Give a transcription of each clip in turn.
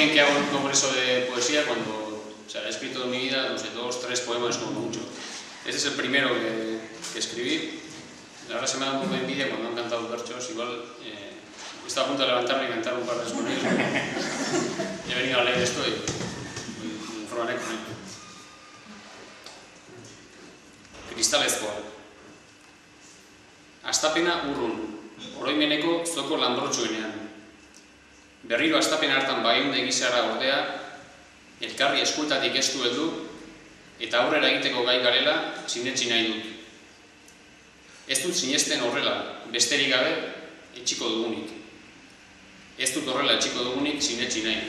bien que hago un congreso de poesía cuando he escrito en mi vida, no sé, 2, 3 poemas como mucho. Este es el primero que escribí. Ahora se me da un poco de envidia cuando han cantado versos, igual estaba a punto de levantarme y cantar un par de con ellos. He venido a leer esto y me informaré con él. Kristalezkoa. Astapena urrun, oroimeneko zoko lanbrotxuenean. Berriro astapen hartan baiunde egizara ordea, elkarri eskultatik estu heldu, eta aurrera egiteko gai garela sinetsi nahi dut. Ez dut sinesten horrela, besterik gabe, etxiko dugunik. Ez dut horrela etxiko dugunik sinetsi nahi.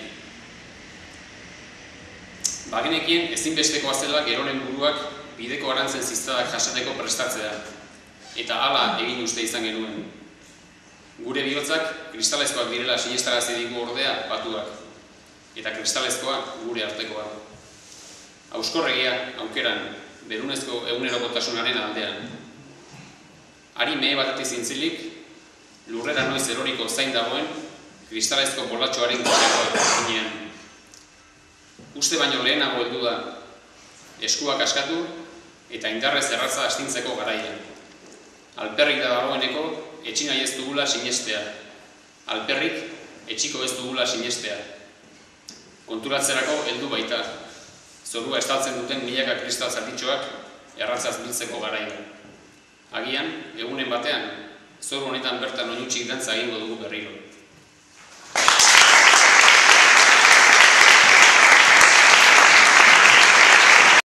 Bagenekien ezinbestekoa zela geroren buruak bideko arantzen ziztadak jasateko prestatzea, eta hala egin uste izan genuen. Gure bihotzak kristalezkoak direla sinestarazi digu ordea batuak, eta kristalezkoa gure artekoa. Auskorregia, aukeran, berunezko egunerokotasunaren aldean. Ari mehe batetik zintzilik, lurrera noiz eroriko zain dagoen, kristalezko bolatxoaren gutxekoa ginean. Uste baino lehenago heldu da, eskuak askatu eta indarrez erratza astintzeko garaian. Alperrik da dagoeneko, etxi nahi ez dugula sinestea. Alperrik, etxiko ez dugula sinestea. Konturatzerako heldu baita. Zorua estaltzen duten milaka kristal zatitxoak erratzaz biltzeko garaian. Agian, egunen batean, zoru honetan bertan oinutxik dantza egingo dugu berriro.